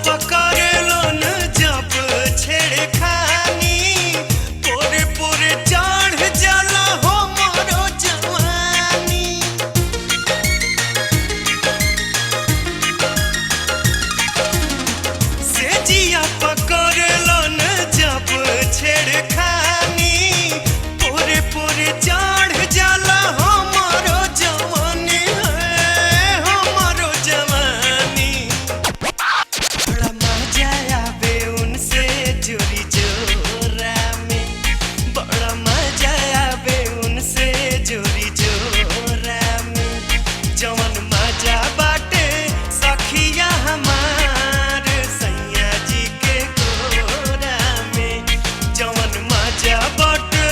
पकड़लो न जब छेड़खानी पोरे पोरे चढ़ जाला हो मोरो जवानी। से जिया पकड़लो न जब छेड़खानी पोरे पोरे चढ़ जाला हो मोरो जवानी है हो मोरो जवानी। बड़ा मजा आवे उनसे जोरी जोरा में, बड़ा मजा आवे उनसे जोरी जोरा में। जवन मजा बाटे सखिया हमार सैया जी के गोरा में, जवन मजा बाटे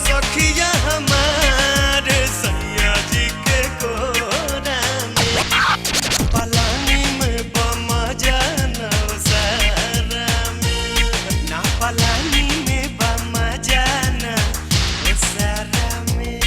सखिया हमार सैया जी के गोरा में। पलानी में बमजा नौसारा में, ना पलानी में बमजा नौसारा में।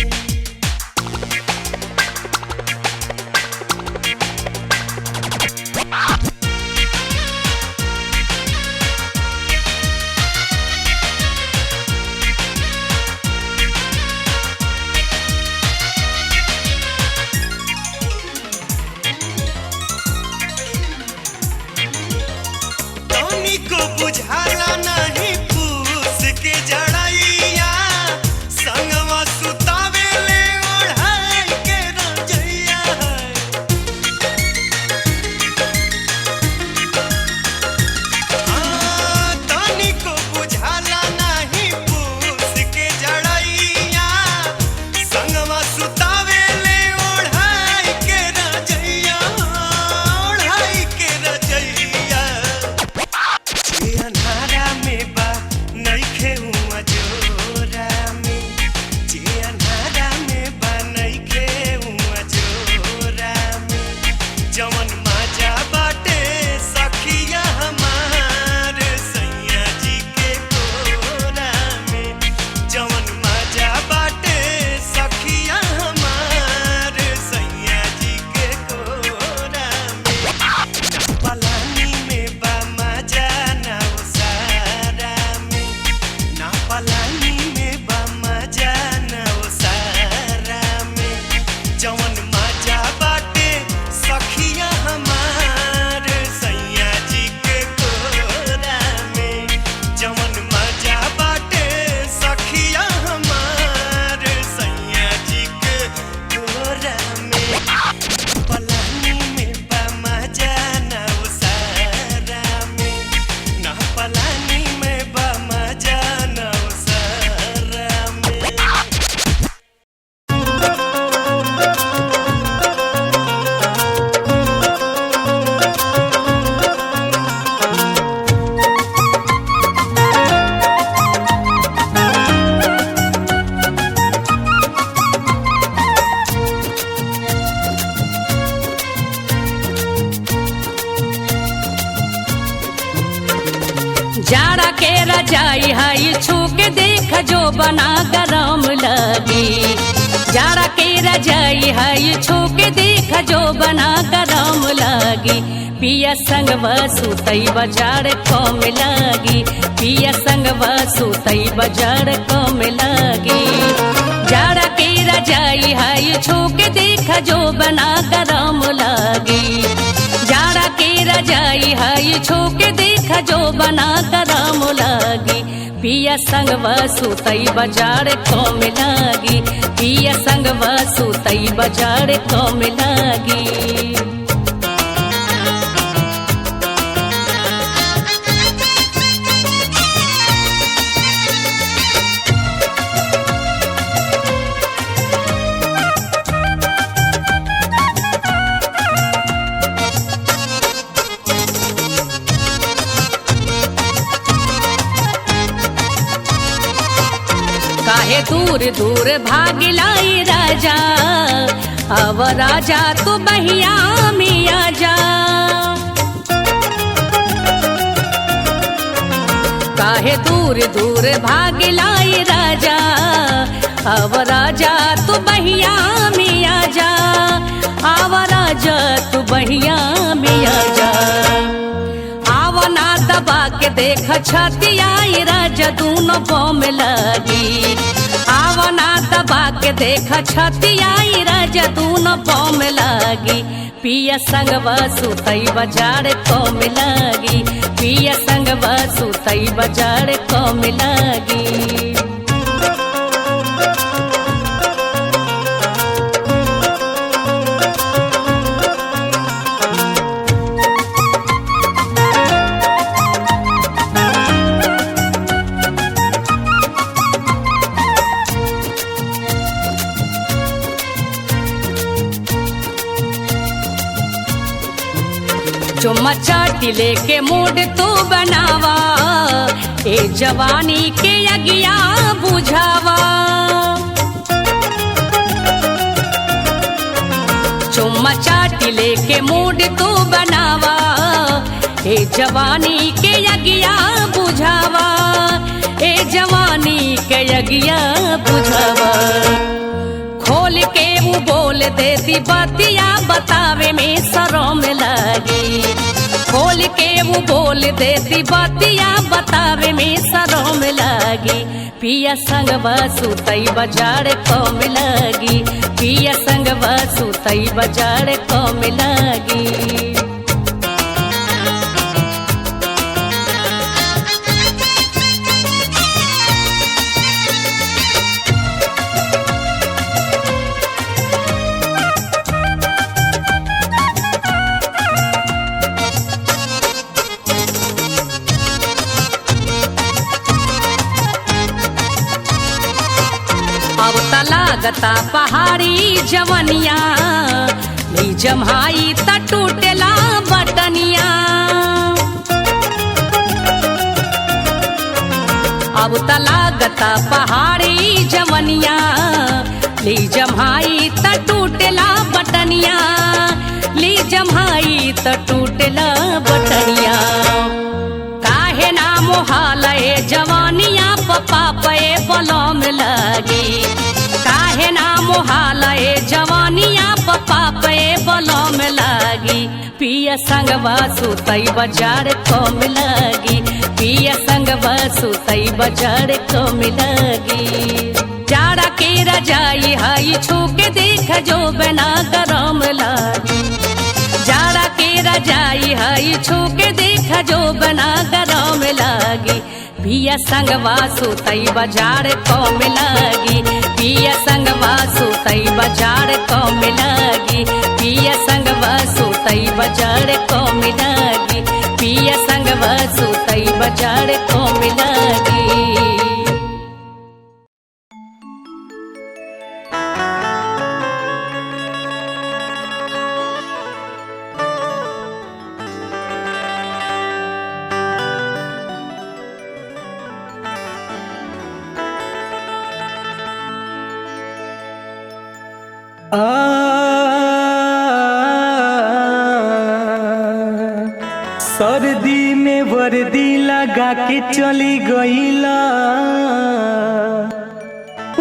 टोनी को बुझाला नहीं फूस के जड़ैया, संगवा सुतावे ले ओढ़ाई के रजैया। टोनी को बुझाला नहीं फूस के जड़ैया, संगवा सुतावे ले ओढ़ाई के रजैया ओढ़ाई के रजैया। जे अन्हारा में बा नइखे हुआ जोरा में, जे अन्हारा में बा नइखे हुआ जोरा में। जवन मजा बाटे सखिया हमार सैया जी के गोरा में, जवन मजा बाटे सखिया हमार सैया जी के गोरा में। ना पलानी में बा मजा नौसारा में, ना पलानी में बा मजा नौसारा में। जवन मजा बाटे सखिया हमार सैया जी के गोरा में, जवन मजा बाटे सखिया हमार सैया जी के गोरा में। पलानी में बा मजा नौसारा में, ना पलानी में बा मजा नौसारा में। जाड़ा के रजाई हाई छू के देख जो बना गरम लगी। जाड़ा के रजाई हाई छू के देख जो बना गरम लगी। पिया संग सुतई बजार कम लगी, पिया संग सुतई बजार कम लगी। जाड़ा के रजाई हाई छू के देख जो बना गरम लगी। जाड़ा के रजाई हाई छू के देख जो बना गरम लगी। पिया संग सुतई बजार कम लगी, पिया संग सुतई बजार कम लगी। काहे दूर दूर भागिलाई राजा, अब राजा तू बहिया में आजा। काहे दूर दूर भागिलाई राजा, अब राजा तू बहिया में आजा। आव राजा तू बहिया में आजा। आव के देख छतियाई राजा दूनो बम लगी। आवना दबा के देख छतियाई राजा दूनो बम लगी। पिया संगवा सुतई बाजार कम लगी। पिया संगवा सुतई बाजार कम लगी। चुम्मा चाटी लेके मूड तू बनावा, ए जवानी के अगिया बुझावा। चुम्मा चाटी लेके मूड तू बनावा, ए जवानी के अगिया बुझावा। ए जवानी के अगिया बुझावा। खोल के वो बोल देती बतिया बतावे में शरम लगी। खोल के वो बोल देती बतिया बतावे में शरम लगी। पिया संगवा सुतई बाजार कम लगी। पिया संगवा सुतई बाजार कम लगी। अब तलागता पहाड़ी जवनिया, ली जम्हाई त टूटेला बटनिया। अब तलागता पहाड़ी जवनिया, ली जम्हाई त टूटेला बटनिया। ली जम्हाई त टूटेला बटनिया। काहे ना मोहालय जवानिया पपा पे बलम लगी। काहे ना मोहालय जवानिया पपा पे बलम लगी। पिया संगवा सुतई बाजार कम लगी। पिया संगवा सुतई बाजार कम लगी। जाड़ा के रजाई हई छू के देख जो बना गरम लगी। जाड़ा के रजाई हई छू के देख जो बना गरम लगी। पिया संगवा सुतई बाजार कम लगी। पिया संगवा सुतई बाजार कम लगी। पिया संगवा सुतई बाजार कम लगी। पिया संगवा सुतई बाजार कम लगी। सर्दी में वर्दी लगा के चली गईला।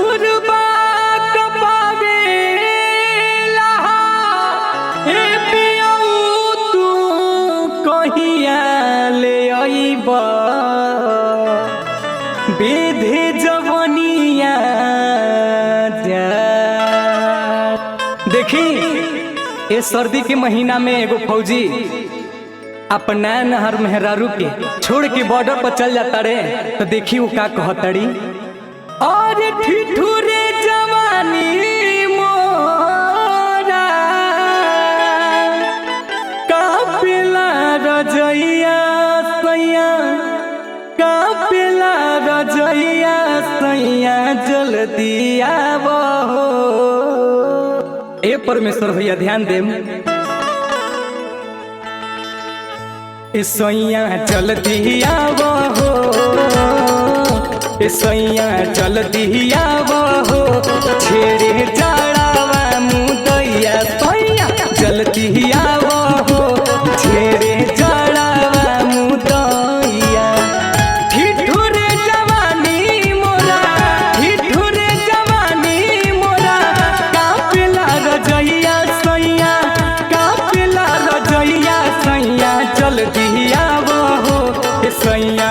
उर्बा कपावेला, ए पियऊ तू कहिया ले आईबा। बेधे जवनिया जा। देखी ये सर्दी के महीना में एगो फौजी अपना नहर मेहरारू के छोड़ के बॉर्डर पर चल जाता रे, तो देखी वो का कहतड़ी। और ठिठुरे जवानी मोरा कापेला रजैया सैया। कापेला रजैया सैया जल्दी आवो। ए परमेश्वर भैया ध्यान देम। सैया जल्दी आवो हो। सैया जल्दी आवो हो। छेड़े जाड़ावा मुदैया सैया जल्दी आवो हो। छेड़े जाड़ावा मुदैया। ठिठुरे जवानी मोरा, ठिठुरे जवानी मोरा कापेला रजैया सैया। कापेला रजैया सैया जल्दी आवो हो। सैया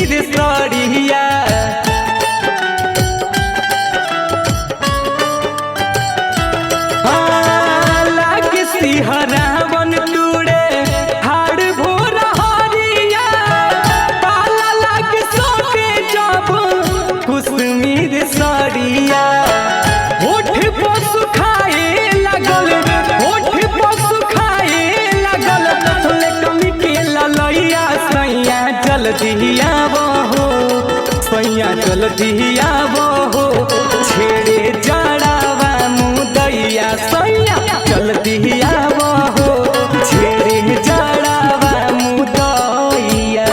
कुसुमीर सड़िया लागे सिहरावन टूड़े हाड़ भोर हरिया पाला लागे सोके जब कुसुमीर सड़िया होठ पशु खाए लगल होठ पशु खाए लगल लेकमी के ललैया सैया जल्दिया बहो सैया जल्दिया बहो छेड़े जड़ावा मुदैया सैया जल्दिया बहो छेड़े जड़ावा मुदैया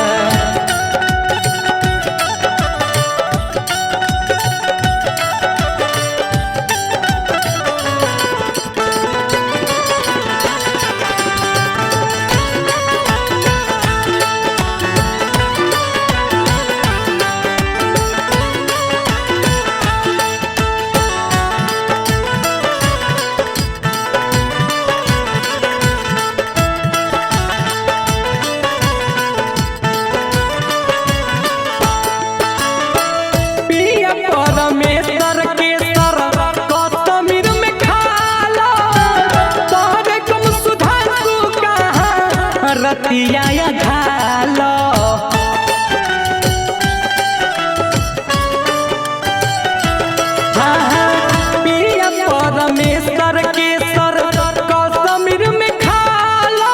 पिया परमेश्वर के सर कश्मीर में खाला तोरे कम सुधारू कहाँ रतिया घालो पिया परमेश्वर के सर कश्मीर में खाला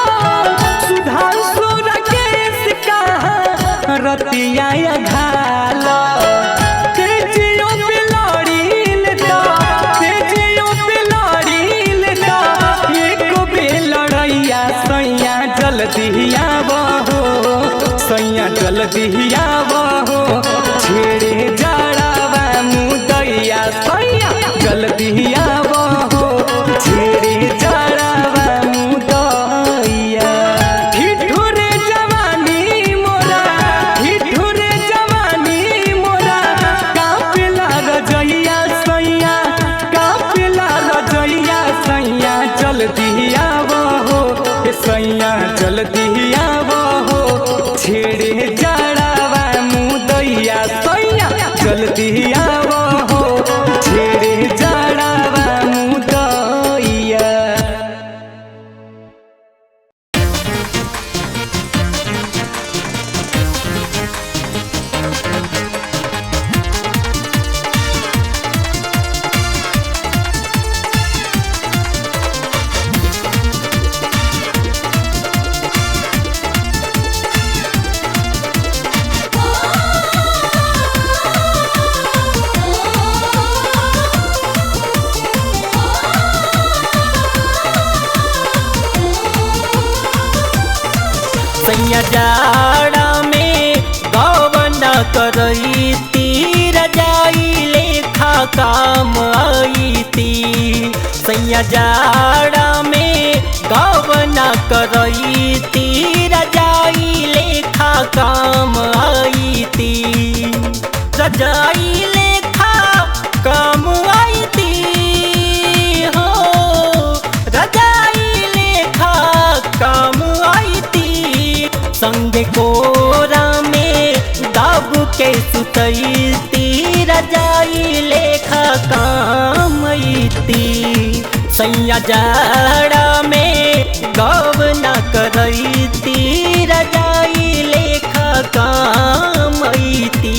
सुधारू राकेश कहाँ रतिया घालो तेजियो पे लड़ील दा तेजियो पे लड़ील दा एको बे लड़ैया सैया जल्दिया बहो सैया जल्दिया बहो छेड़े जड़ावा मुदैया सैया जल्दिया बहो छेड़े जड़ावा मुदैया ठिठुरे जवानी मोरा ठिठुरे जवानी मोरा कापेला रजैया सैया कापेला रजैया सैया जल्दिया बहो सैया जल्दिया बहो छेड़े जड़ावा मुदैया सैया जल्दिया बहो छेड़े जड़ावा मुदैया सैया जाड़ा में गवना करई तीर जाई लेखा काम आई ती सैया जाड़ा में गवना करई तीर जाई लेखा काम आई ती रजाई लेखा काम आई ती हो रजाई लेखा काम आई ती संगे कोरा में दब के सुतई ती रजाई लेखा काम आई ती सैया जाड़ा में गवना करई ती रजाई लेखा काम आई ती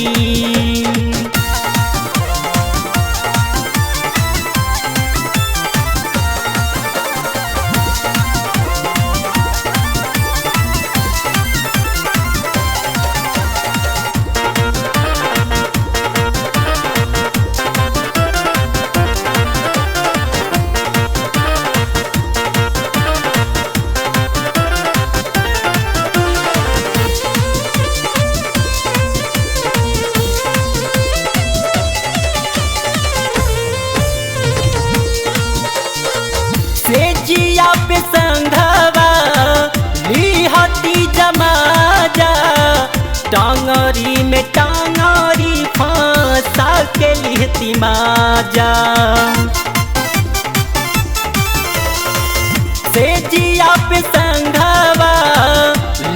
टांगरी में टांगरी फांसा के लिहती माजा से जिया पे संघवा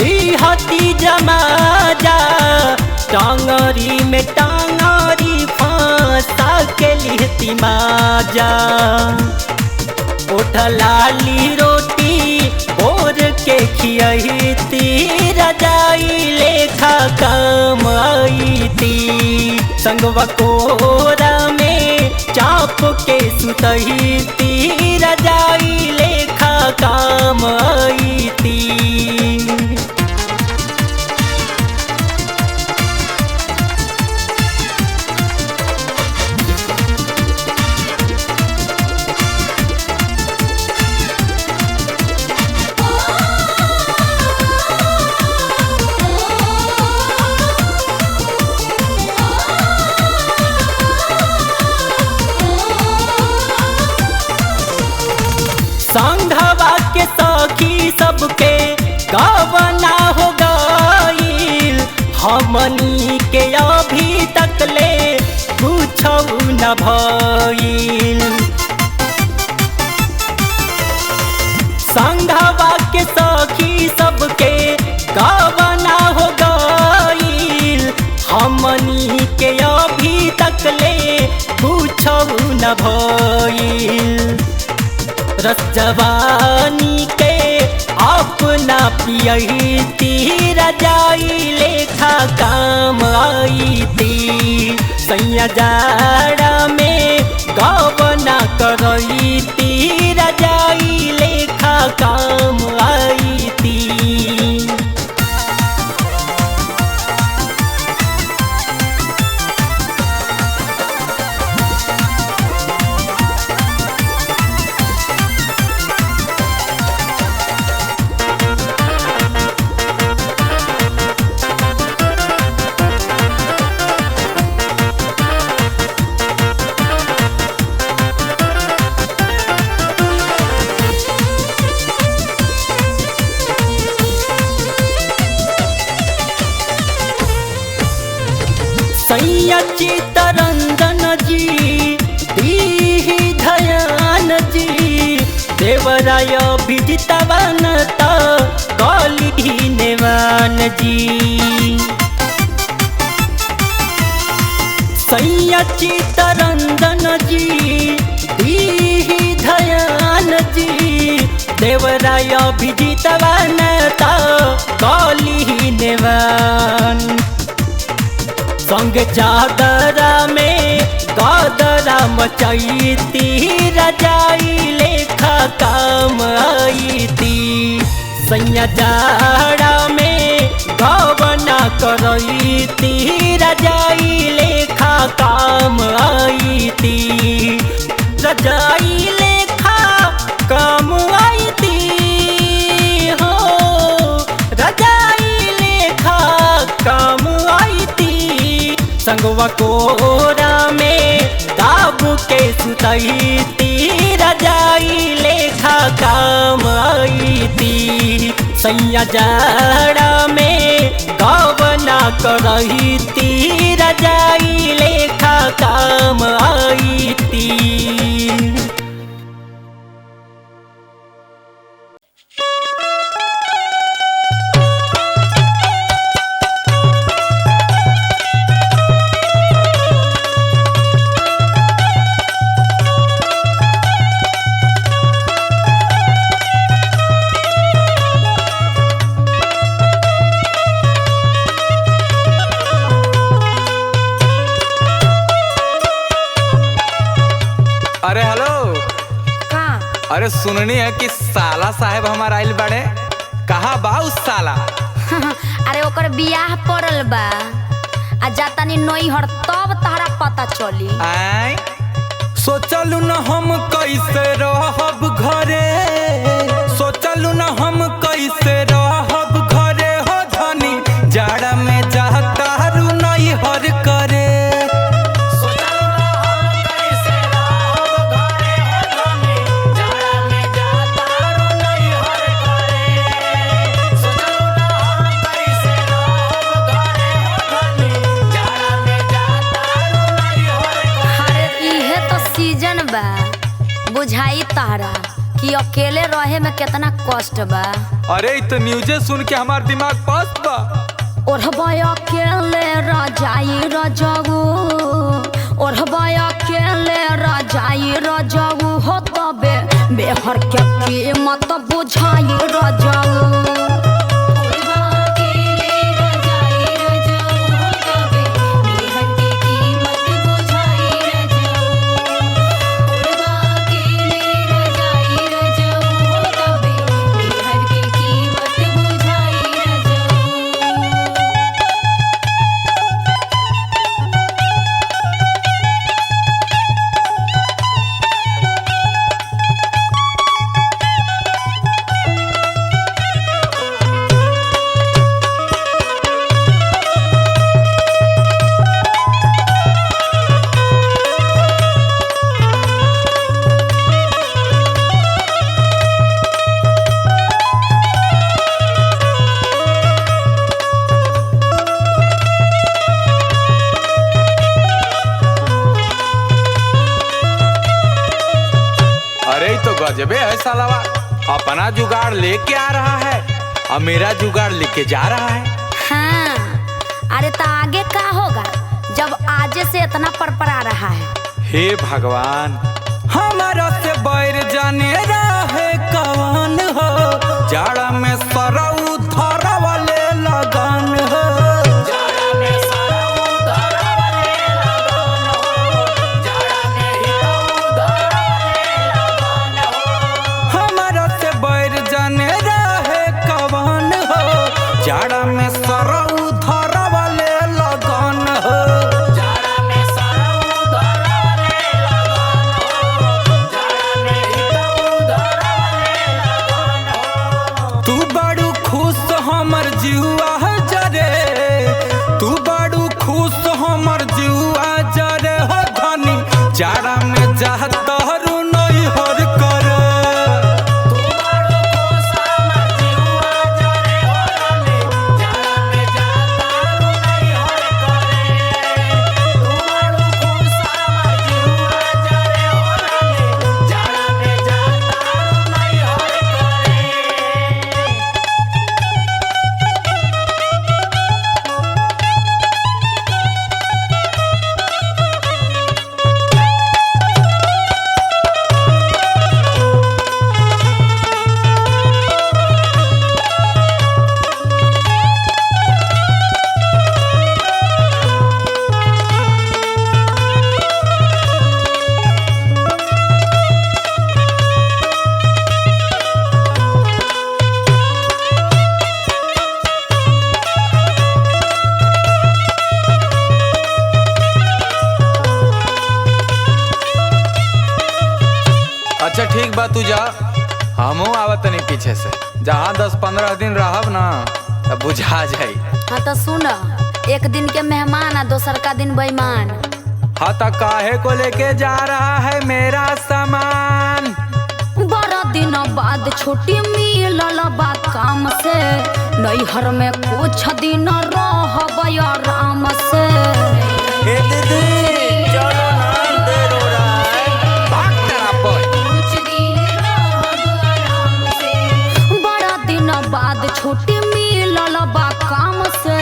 लिहती जमाजा टांगरी में टांगरी फंसा के लिहती माजा। उठलाली रोटी बोर के खियती रजाई लेखा काम आईती। संगवा कोरा में चाप के सुतईती रजाई लेखा काम आईती। संघवा के सखी सबके गवना हो गईल। हमनी के अभी तक ले कुछो न भईल। संघवा के सखी सबके गवना हो गईल। हमनी के अभी तक ले कुछो न भईल। रस जवानी के अपना पियती रजाई लेखा काम आईती। सैया जाड़ा में गवना करईती रजाई लेखा काम आईती। सैया चितरंजन जी दीहि धयान जी। देवराय विजितवन कली नेवान जी। सैया चितरंजन जी दीहि धयान जी। देवराय विजितवन कली नेवान। संग चादरा में गादरा मचैती रजाई लेखा काम आईती। सैया जाड़ा में गवना करईती रजाई लेखा काम आईती। रजाई लेखा काम आईती हो। रजाई लेखा काम आईती। संगवा कोरा में दाब के सुतईती रजाई लेखा काम आईती। सैया जाड़ा में गवना करईती रजाई लेखा काम आईती। अरे हेलो। अरे सुननी है कि साला साहेब हमार आइल बाड़े। कहाँ बा उस साला? अरे ओकर बियाह पड़ल बा आ जातानी नैहर तब तहरा पता चली। आय सोचलू न हम कैसे रहब घरे। सोचलू न हम कैसे रहब घरे हो धनी। जाड़ा में जाता रू नैहर करे। बुझाई तारा कि अकेले रहे में कितना कष्ट बा। अरे तो न्यूज़े सुन के हमार दिमाग पस्त बा। ओढ़बय अकेले रजाई रजऊ, ओढ़बय अकेले रजाई रजऊ हो तबे बेहर के कीमत बुझाई रजऊ। गजबे है सालावा, अपना जुगाड़ लेके आ रहा है और मेरा जुगाड़ लेके जा रहा है। हाँ, अरे तो आगे क्या होगा जब आज से इतना परपरा रहा है। हे भगवान, हमारा से बैर जाने रहे कौन हो, जाड़ा में सरऊ धरा वाले लगन हो, जाड़ा में सरऊ धरा वाले लगन हो, जाड़ा में हिरऊ धरा वाले लगन हो। हमारा से बैर जाने रहे कौन हो, जाड़ा में सरऊ धरा वाले लगन हो, जाड़ा में सरऊ धरा वाले लगन हो, जाड़ा में हिरऊ धरा वाले लगन हो। तू बड़ू खुश हमर जीवा जरे, तू बड़ू खुश हमर जीवा जरे हो धनी, जाड़ा में जाता रू नहीं हर करे। तू बड़ू खुश हमर जीवा जरे हो धनी, जाड़ा में जाता रू नहीं हर करे। तू बड़ू खुश हमर जीवा जरे हो धनी, जाड़ा में जाता रू नहीं हर करे। अच्छा ठीक बा, तू जा, हमू आवत नहीं पीछे से। जहाँ 10-15 दिन रहब ना तब बुझा जाई। हाँ तो सुन, एक दिन के मेहमान आ दोसर का दिन बेईमान। हाँ तो काहे को लेके जा रहा है मेरा सामान? बड़ा दिन बाद छुट्टी मिलल बा काम से, नैहर में कुछ दिन रहब आराम से। ए दीदी चलो ना, देर हो रहा है, भाग तेरा पर। बड़ा दिन बाद छुट्टी मिलल बा काम से,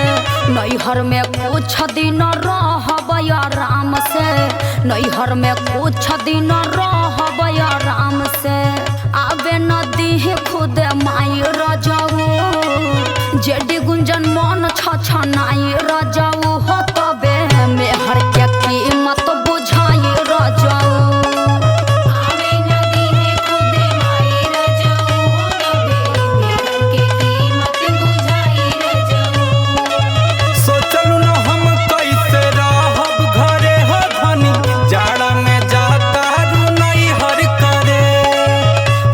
नैहर में कुछ दिन रहब आराम से, नैहर में कुछ दिन रहब आराम से। आवे नदी खुद माई रजऊ, जेडी गुंजन मन छछनाई रजऊ हो तबे मेहर के कीमत बुझाई रजऊ। आवे नदी खुद माई रजऊ हो तबे मेहर के कीमत बुझाई रजऊ। सोचलू न हम कैसे रहब घरे हो धनी, जाड़ा में जाता रू नहीं हर करे।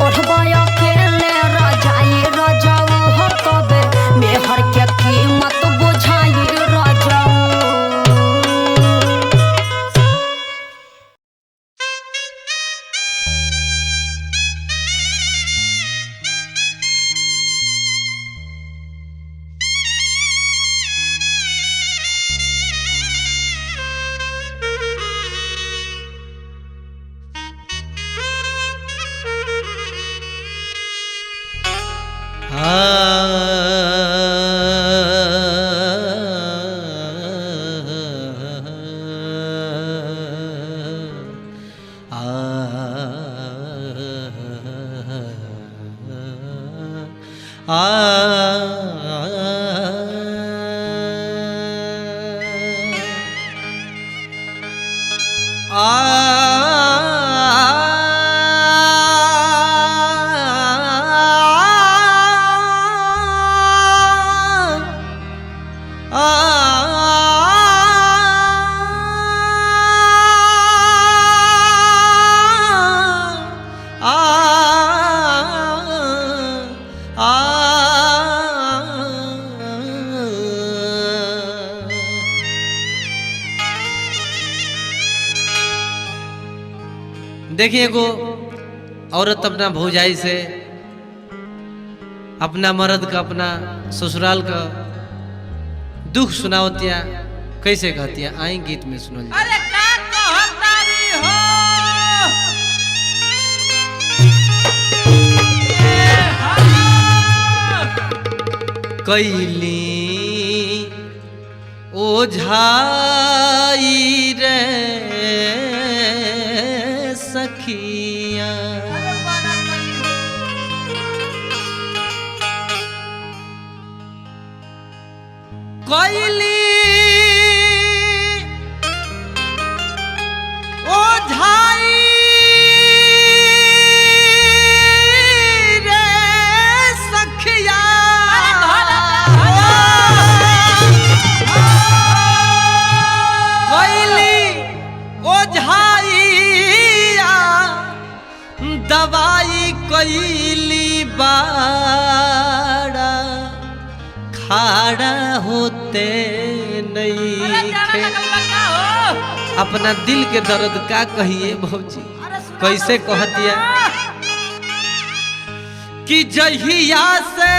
ओढ़बय अकेले रजाई रजऊ हो तबे मेहर के कीमत बुझाई रजऊ। देखिए एगो औरत अपना भौजाई से अपना मर्द का अपना ससुराल का दुख सुनावतिया कैसे कहतिया आई गीत में सुनल जाए। अरे का कहतारी हो कैली ओझाई रे सखिया कैली ओझाई रे सखिया कैली ओझाइया दवाई कैली बाड़ा खाड़ा होते नहीं थे। अपना दिल के दर्द का कहिए भौजी कैसे कहतिया कि जहिया से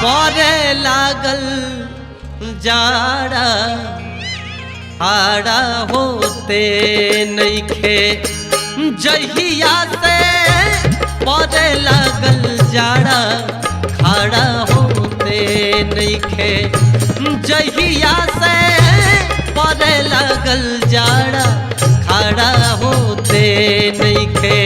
परे लागल जाड़ा हाड़ा होते नहीं खे। जहिया से परे लागल जाड़ा खाड़ा होते नहीं खे। जहिया से परे लागल जाड़ा खाड़ा होते नहीं खे।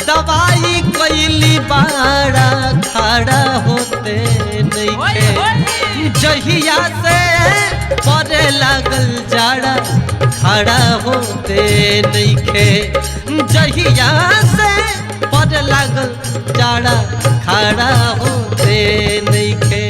दवाई कैली बाड़ा खाड़ा होते नहीं थे। जहिया से परे लागल जाड़ा खाड़ा होते नहीं थे। जहिया से परे लागल जाड़ा खाड़ा होते नहीं थे।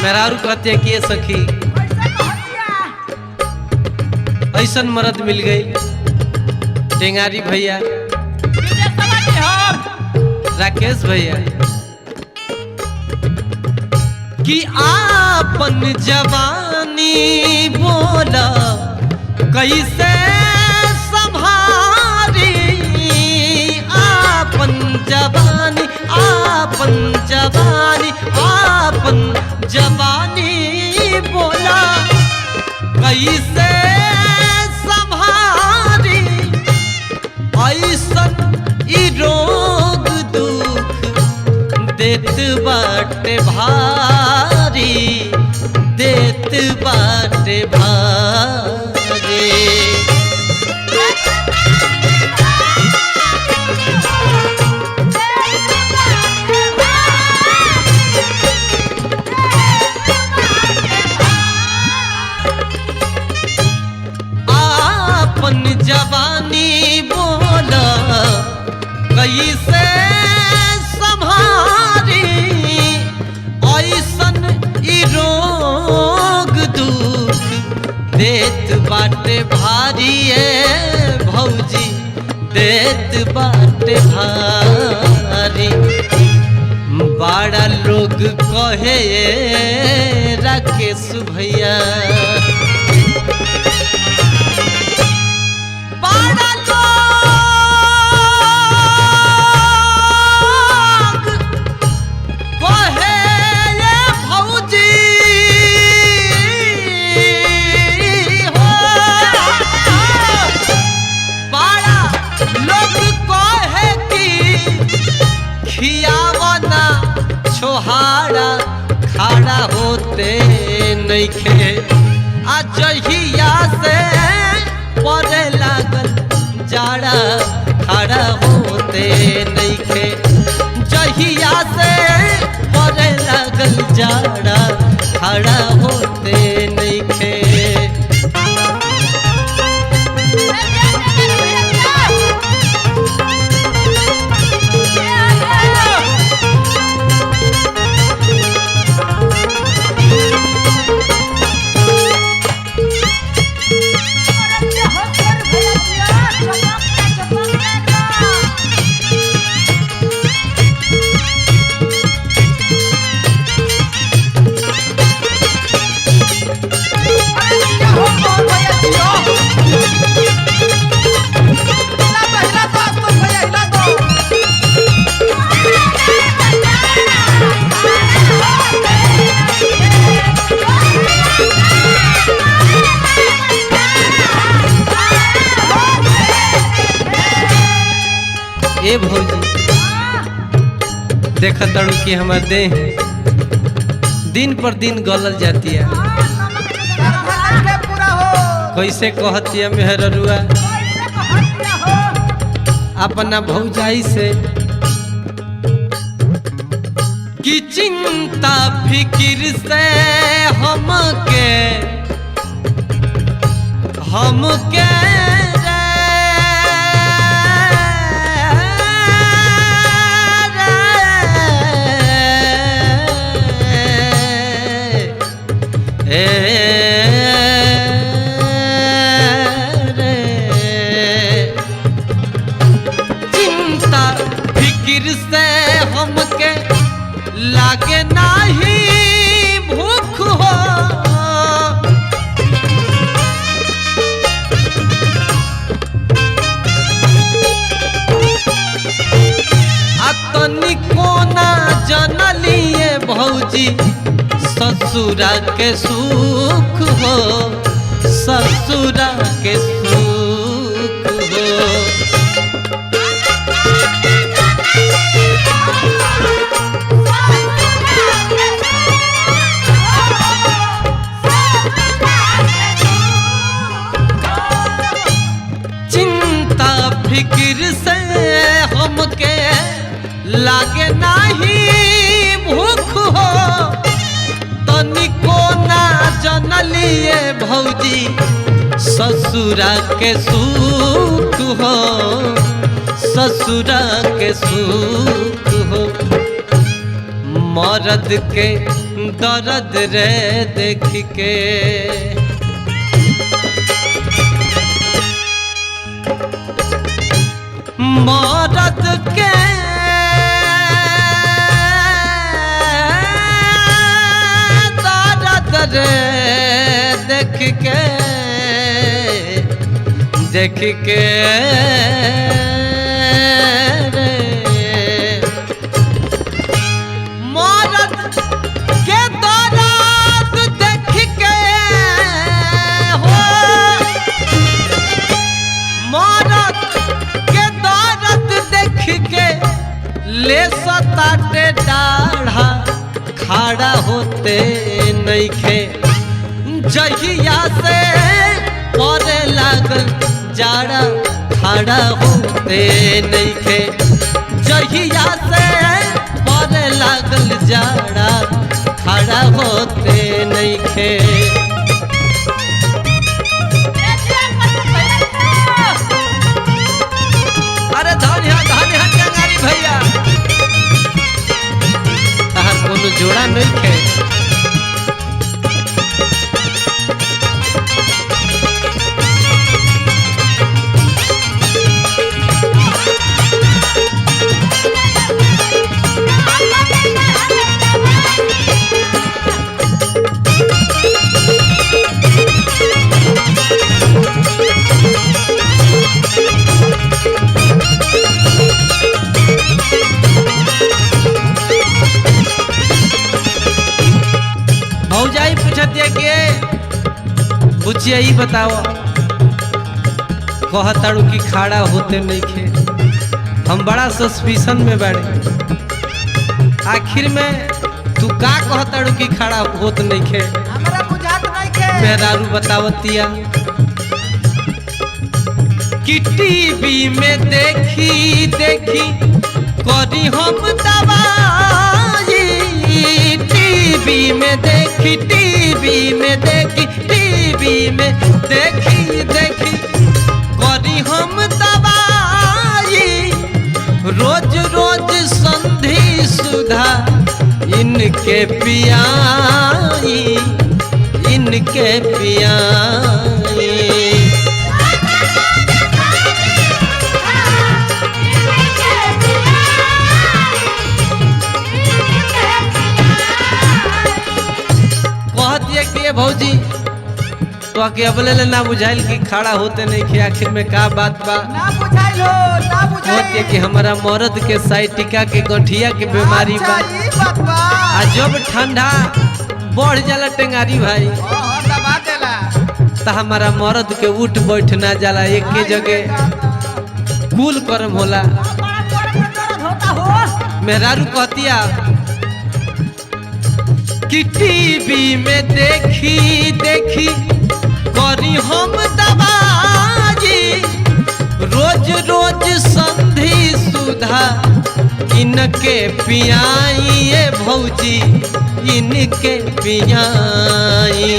मेहरारू कहते कि ये सखी ऐसन मर्द मिल गई टेंगारी भैया राकेश भैया कि आपन जवानी बोला कैसे संभारी। आपन जवानी आपन जवानी आपन जवानी बोला कैसे संभारी। ऐसन ई रोग दुख देत बाटे भारी देत बाटे भारी। जवानी कैसे संभारी ऐसन ई रोग दुख देत बाटे भारी भौजी देत बाटे भारी। बड़ा लोग कहे राकेश भैया बड़ा लोग कहे भौजी हो बड़ा लोग कहे कि खियावना छोहाड़ा खाड़ा होते नइखे आ जहिया से पड़े लागल जाड़ा खाड़ा होते नइखे जहिया से पड़े लागल जाड़ा खाड़ा होते नइखे। ए भौजी देखा तड़ू कि हमार देह दिन पर दिन गलल जाती है कैसे कहती है मेहरुआ अपना भौजाई से कि चिंता फिक्र से हमके चिंता फिक्र से हमके लागे नाही भूख हो तनिको ना जनलिए भौजी ससुरा के सुख हो ससुरा के सुख हो। चिंता फिक्र से हमके लागे नाही भूख हो तनिको ना जनलिए भौजी ससुरा के सुख हो ससुरा के सुख हो। मर्द के दर्द रे देख के मर्द के दर्द रे देख के रे मर्द के दर्द देख के हो मर्द के दर्द देख के ले सताटे डाढ़ा खाड़ा होते नइखे जहिया से पड़े लागल जाड़ा खाड़ा होते नइखे जहिया से पड़े लागल जाड़ा खाड़ा होते नइखे। अरे धन्य धन्य चंगारी बताओ कहताड़ू कि खड़ा होते नहीं खे, हम बड़ा सस्पिशन में बाड़े। आखिर में तू का कहताड़ू कि खड़ा होत नहीं खे? हमरा बुझात नहीं के। मेहरारू बतावतिया कि टीवी में देखी देखी करी हम दवाई, टीवी में देखी देखी करी हम दवाई, रोज रोज संधि सुधा इनके पियाई, इनके पियाई। कहतिया कि भौजी तो के अबले ना बुझाइल कि खड़ा होते नहीं खे, आखिर में का बात बा? ना बुझाइलो, ना बुझाइल। कहतिया कि हमारा मर्द के साइटिका के गठिया के बीमारी बा, अच्छा, ई बात बा। आ जब ठंडा बढ़ जाला टेंगारी भाई दबा देला। तो हमारा मर्द के उठ बैठ ना जाला, एक के जगह कूल करम होला। बड़ा बड़ा दर्द होता हो। मेहरारू कहतिया कि टीवी में देखी देखी करी हम दवाई, रोज रोज संधि सुधा इनके पियाई, ये भौजी इनके पियाई।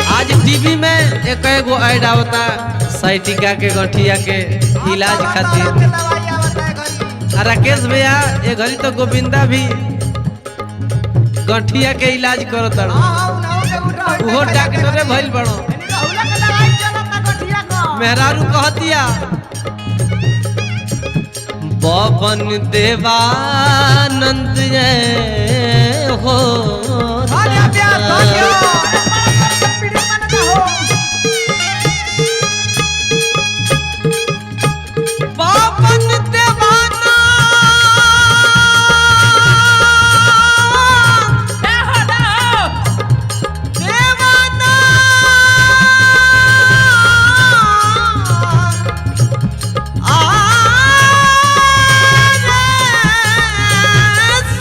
आज टीवी में एक एगो ऐड आवता साइटिका के गठिया के इलाज खातिर। दवाई आवता है घरी। आ राकेश भैया ये घड़ी तो गोविंदा भी गठिया के इलाज करता, हां उनाओ के उठा। उहो डॉक्टरे भइल बड़ो। राहुल के दवाई चलता गठिया को। मेहरारू कहतिया बबन देवानंद हो भाग्य प्यार भाग्य। पीड़ी मन ना हो। बबन देवाना देवाना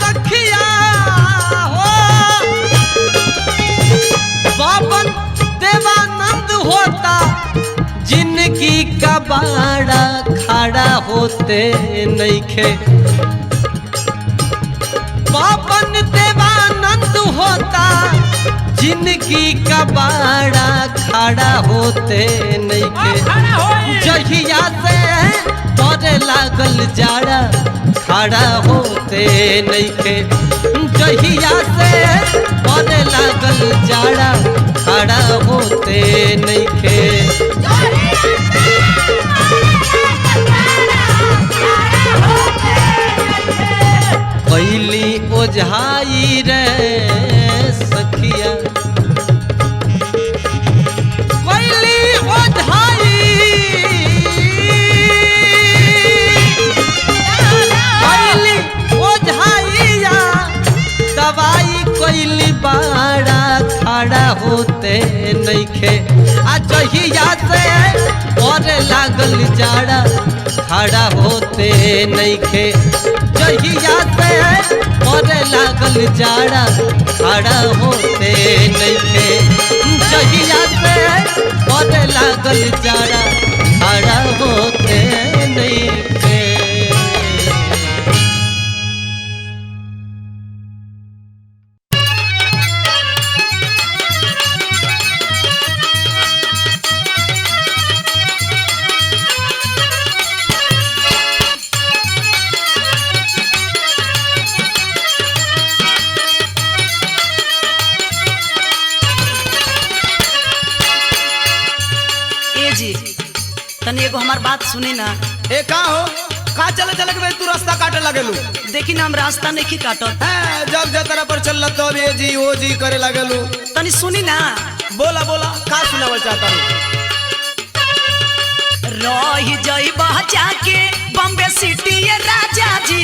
सखिया हो बाबन देवानंद होता, जिंदगी का बाड़ा खड़ा होते नहीं खे। बाबन देवानंद होता, जिंदगी का बाड़ा खड़ा होते नहीं खे। जहिया से तोरे लागल जाड़ा खड़ा होते नहीं खे, जहिया से तोरे लागल जाड़ा खड़ा होते नहीं खे। कैली ओझाई रे सखिया, कैली ओझाई, कैली ओझाइया दवाई कैली बाड़ा खड़ा होते नहीं खे। आ जहिया से और लागल जाड़ा खड़ा होते नहीं खे, जहिया से और लागल जाड़ा खड़ा होते नहीं खे, जहिया से और लागल जाड़ा खड़ा होते नहीं खे। तनी एगो हमार बात सुनी ना। ए का हो का चले चले के तू रास्ता काटे लगेलू? देखी ना हम रास्ता नहीं काटत। हैं जब जतरा पर चल तो ये जी वो जी करे लगेलू। तनी सुनी ना। बोला बोला का सुनावल चाहता हूँ? रही जइबा जाके बॉम्बे सिटी ये राजा जी,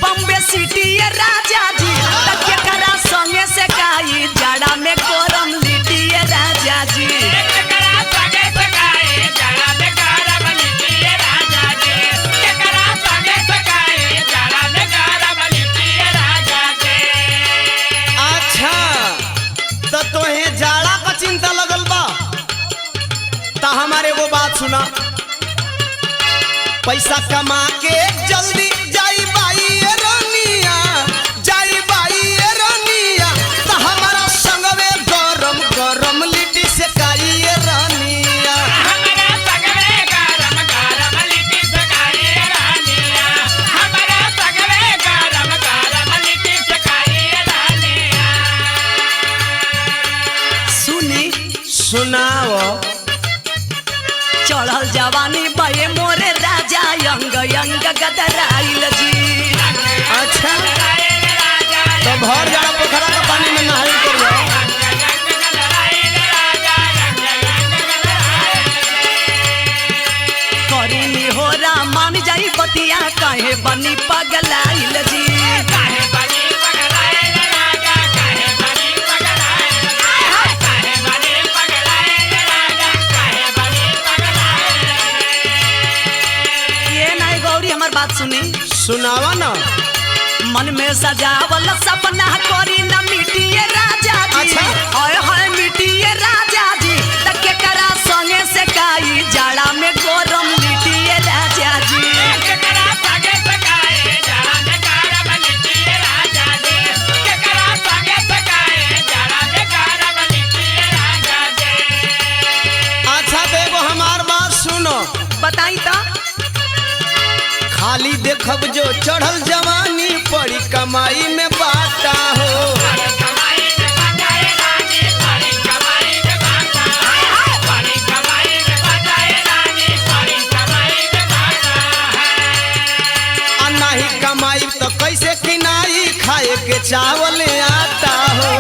बॉम्बे सिटी ये राजा जी, तक के करा संगे से काई जाड़ा में गरम लिट्टी ये राजा जी। अच्छा तो तोहे जाड़ा का चिंता लगल बा, ता हमारे वो बात सुना। पैसा कमा के जल्दी जाई बाई ए रानिया, जाई बाई ए रानिया, ता हमारा संगवे गरम गरम लिट्टी से काई ए रानिया। सुनी सुनाओ। चढ़ल जवानी बये मोरे राजा यंग यंग गदराइल जी। अच्छा तो भर जाड़ा पोखरा का पानी में नहाई करियो। करीनी हो रा मान जाई बतिया काहे बनी पगलाइल जी। ये नहीं गौरी हमार बात सुनी। सुनावा ना। मन में सजावल सपना करी न मिटिए राजा जी। अच्छा। ओए होए मिटिए राजा जी, तके करा संगे से काई जाड़ा में गरम लिटिए राजा जी। अच्छा तो एगो हमार बात सुनो। बताई तो खाली देखब जो चढ़ल जवानी पड़ी कमाई में बाटा हो। आ नाही कमाई तो कैसे किनाई खाए के चावल आता हो।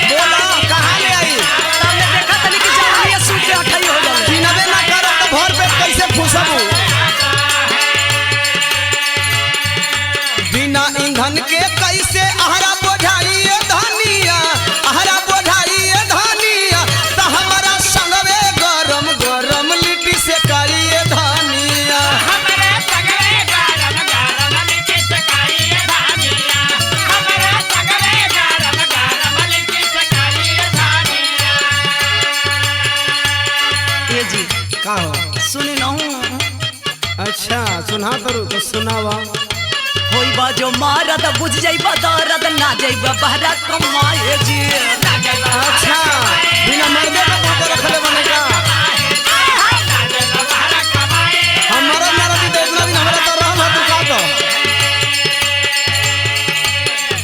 बोला कहाँ ले आई? तब देखा तनी कि जवानी सूख के अठई हो गए। किनबे ना करब तो भर पेट कैसे फुसबू? बिना ईंधन के कैसे आहरा बोझाइए धनिया, आहरा बोझाइए धनिया, तो हमारा संगवे गरम गरम लिट्टी से काइए धनिया। ये जी का हो? सुनी न अच्छा सुना करू तो सुनावा। होई बा जो मारद बुझ जाइबा दर्द ना जाइबा बहरा कमाए जी। अच्छा बिना मर्दे का बात रखले बने का? हमारा मर्द तो इतना दिन हमारा तो रहल है, तू का तो?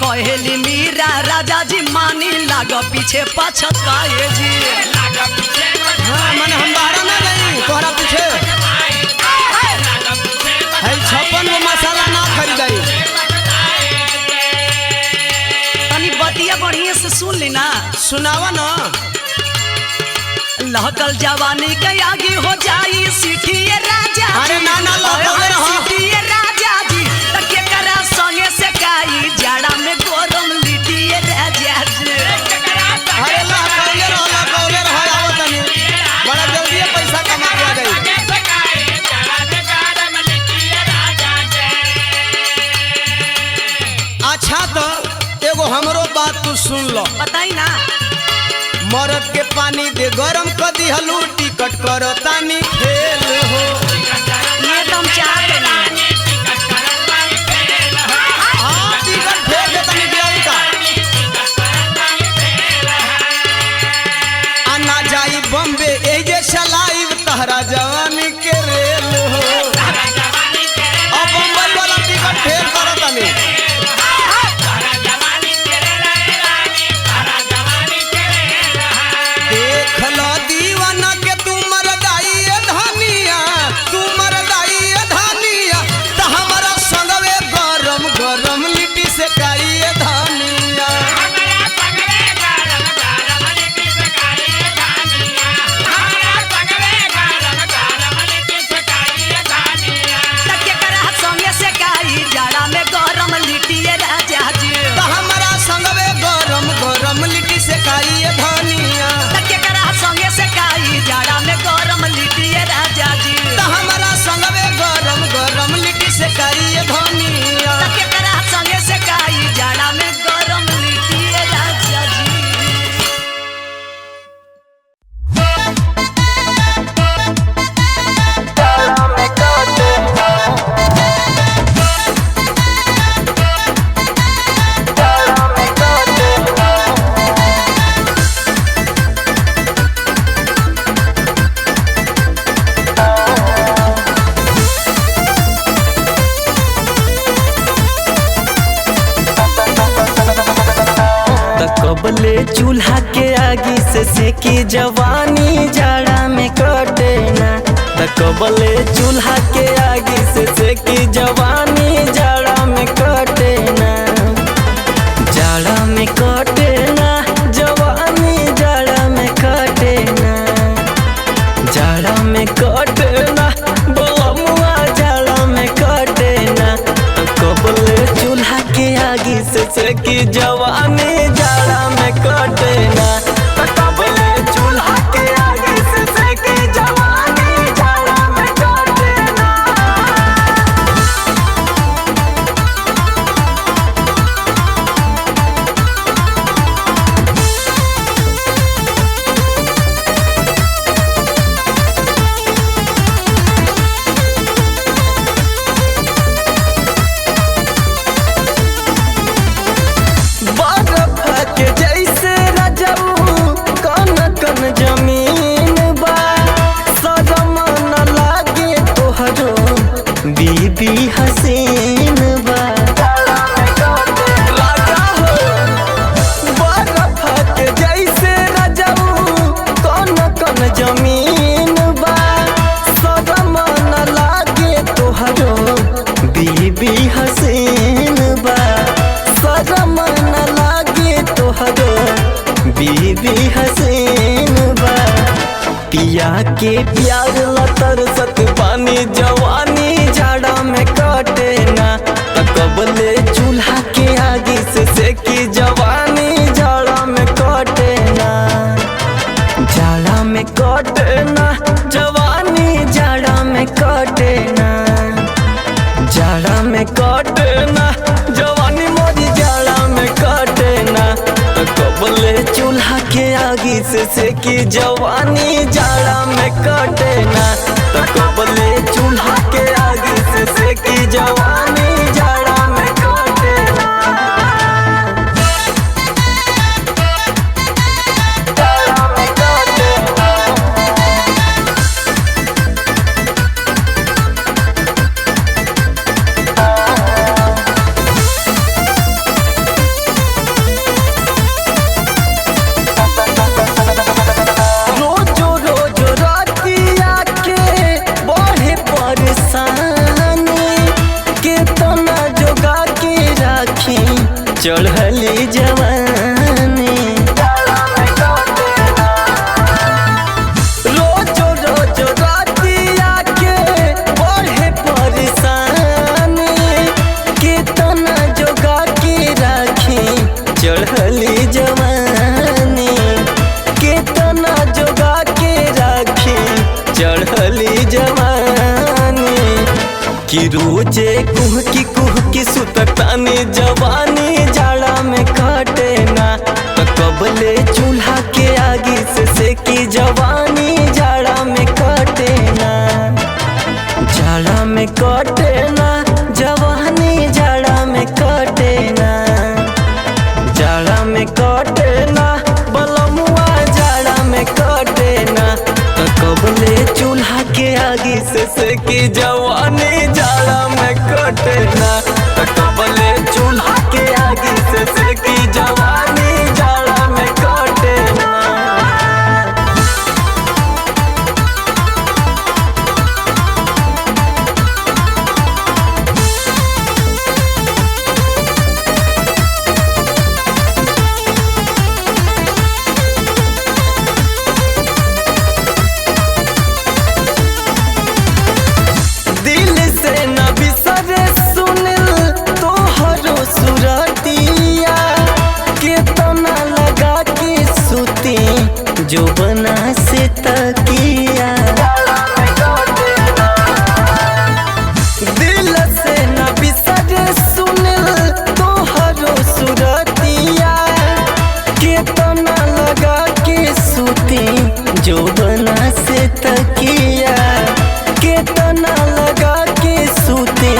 कहेली मीरा राजा जी मानी लाग पीछे पछताए जी। हाँ मैंने हम बाहर ना गई तोहरा पीछे है 56 वो मसाला ना खरीदाई। तनी बतिया बढ़िया से सुन ली ना। सुनावा ना। लहकल जवानी के आगे हो जाई सीठी ये राजा जी। अरे ना ना लहकल रहो। सीठी ये राजा जी, तके करा संगे से काई जाड़ा में गरम लिट्टी ये राजा जी। अरे ला कौले रहो आवत नहीं बड़ा जल्दी पैसा कमा के आ गई। अच्छा तो एगो हमरो बात तू सुन लो। बताई ना। मरद के पानी दे गरम कर दिहलू टिकट करो तानी फेल हो। ये तो हम चाहते नहीं। हाँ टिकट फेल दे तानी दियाई का। आना जाई बॉम्बे ए जे चलाई तहरा जवानी के रेल हो। अब बम्बई वाला टिकट फेल करो तानी। देख लो दीवाना के तू मरदाई धनिया, कबले चूल्हा के आगे से सेकी जवानी जाड़ा में कटे ना त कबले चूल्हा के आगे से सेकी जवानी जाड़ा में कटे ना जाड़ा में कटे ना जवानी जाड़ा में कटे ना जाड़ा में कटे ना बलमुआ जाड़ा में कटे ना त कबले चूल्हा के आगे से सेकी जवानी जाड़ा में कटे ना त कबले चूल्हा के आगे से सेकी जवानी जाड़ा में कटे ना। बर्फ के जैसे रजऊ कन कन जमीन बा शरम न लागे तोहरो बीबी हसीन बा लागा हो बर्फ के जैसे रजऊ कन कन जमीन बा शरम न लागे तोहरो बीबी हसीन बा शरम न लागे तोहरो बीबी हसीन बा पिया के प्यार लतर सत पानी जवानी जाड़ा में कटे ना त कबले चूल्हा के आगे से सेकी जवानी जाड़ा में कटे ना जाड़ा में कटे ना जवानी जाड़ा में कटे ना जाड़ा में कटे ना जवानी मोरी जाड़ा में कटे ना त कबले चूल्हा के आगे से सेकी जवानी जाड़ा में कटे ना त कबले चूल्हा के आगे से सेकी जवानी जाड़ा में कटे ना जाड़ा में कटे ना। रोजो रोजो रातिया के बढ़े परेशानी केतना जोगा के राखी चढ़ली जवानी रोजो रोजो रातिया के बढ़े परेशानी केतना जोगा के राखी चढ़ली जवानी केतना जोगा के राखी चढ़ली जवानी कि रोजे कुह की सुततानी जवानी जाड़ा में कटे ना त कबले चूल्हा के आगे से सेकी जवानी जाड़ा में कटे ना जाड़ा में कटे ना जवानी जाड़ा में कटे ना जाड़ा में कटे ना बलमुआ जाड़ा में कटे ना त कबले चूल्हा के आगे से सेकी जवानी जाड़ा में कटे ना त कबले चूल्हा के आगे से सेकी जवानी जाड़ा में कटे ना। दिल से न बिसरे सुनिल तोहरो सुरतिया केतना लगा के सुती जो बना से तकिया दिल से न बिसरे सुनिल तोहरो सुरतिया केतना लगा के सुती जो बना से तकिया केतना लगा के सूती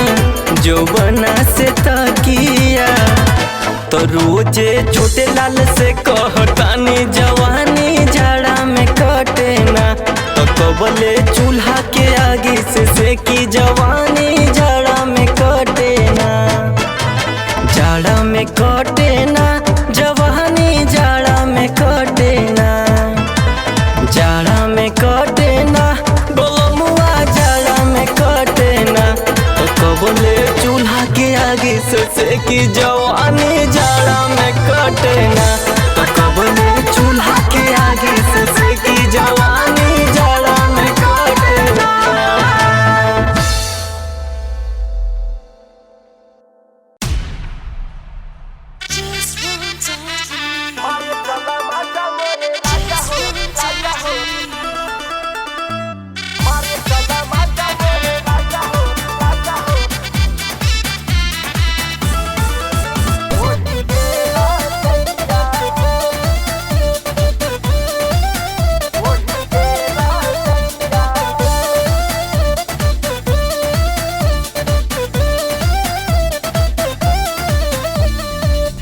जो बना से तकिया तो रोजे छोटे लाल से कहतानी जवानी जाड़ा में कटे ना तो कबले चूल्हा के आगे से सेकी जवानी जाड़ा में कटे ना जाड़ा में कटे ना जवानी जाड़ा आगी से की जवानी जाड़ा में कटे ना। तो कब ले चूल्हा के आगी से की जवानी जाड़ा में कटे ना।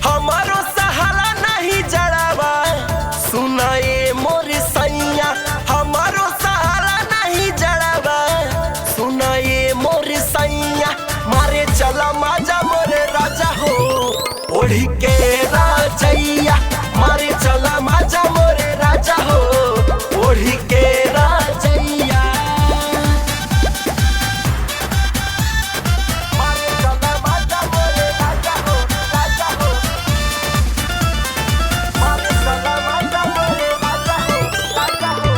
हमारो सहारा नहीं जड़ावा सुनाए मोर सैया। हमारो सहारा नहीं जड़ावा सुनाए मोर सैया। मारे चला माजा मोरे राजा हो ओढ़ी के राजैया। मारे चला माजा मोरे राजा हो ओढ़ी के राजैया। मारे चला माजा मोरे राजा हो राजा हो। मारे चला माजा मोरे राजा हो राजा हो।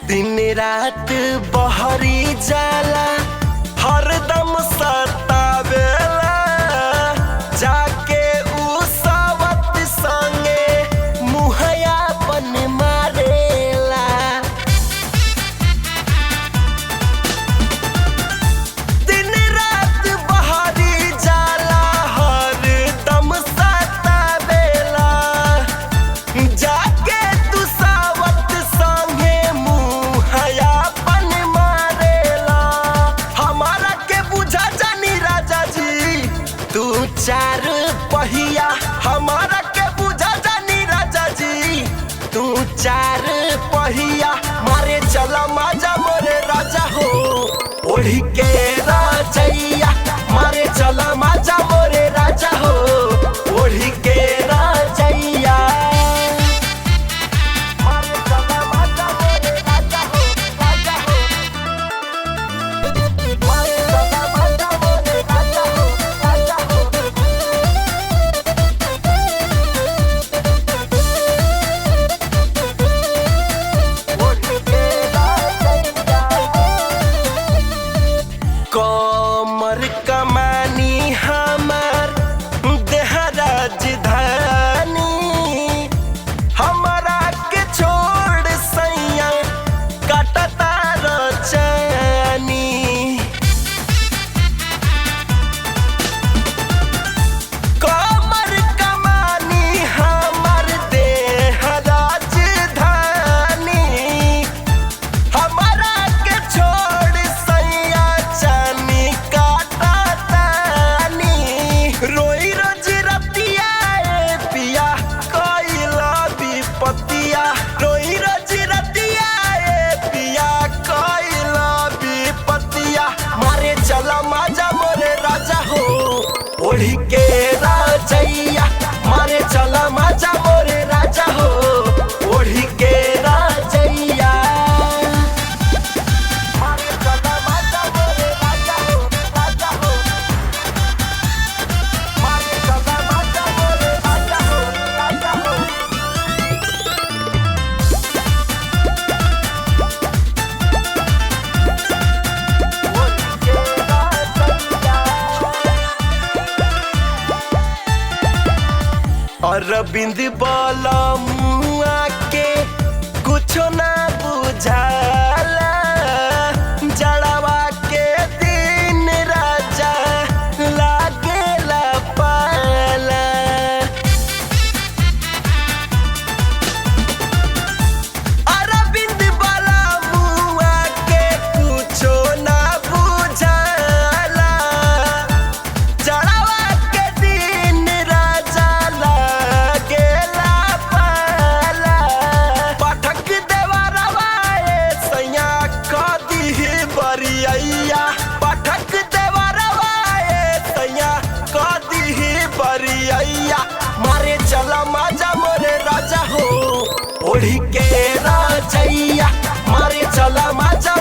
दिन रात बहरी जाला हरदम सतावेला। जाके उ सवत संगे मुहैया बन मारेला। दिन रात बहरी जाला हरदम सतावेला। जाके तू सावत संगे मुहैया बन मारेला। हमारा के बुझा जानी राजा जी तू चार पहिया। हमारा के बुझा जानी राजा जी तू चार पहिया। मारे चला माजा मोरे राजा हो ओढ़ी के राजैया। मारे चला माजा मोरे राजा हो ओढ़ी के राजैया। मारे चला माजा मोरे राजा हो राजा हो। मारे चला माजा मोरे राजा हो राजा हो। ओढ़ी के राजैया। कमर कमानी हमार देह राजधानी। हमारा के छोड़ सैया काटता रचानी। कमर कमानी हमार देह राजधानी। हमारा के छोड़ सैया चानी काटा तानी। रोई रोज रतिया ए पिया कइला विपतिया। रोई रोज रतिया ए पिया कइला विपतिया। मारे चला माजा मोरे राजा हो ओढ़ी के राजैया। मारे चला माजा मोरे राजा हो ओढ़ी के राजैया। मारे चला माजा मोरे राजा हो राजा हो। मारे चला माजा मोरे राजा हो राजा हो। अरविंद बाला मुआ के कुछो ना बुझाला। जड़वा के दिन राजा लागेला पाला। अरविंद बाला मुआ के कुछो ना बुझाला। जड़वा के दिन राजा लागेला पाला। पाठक देवरवा ए सैया कदी बरियैया। पाठक देवरवा ए सैया कदी बरियैया। मारे चला माजा मोरे राजा हो ओढ़ी के राजैया मारे चला माजा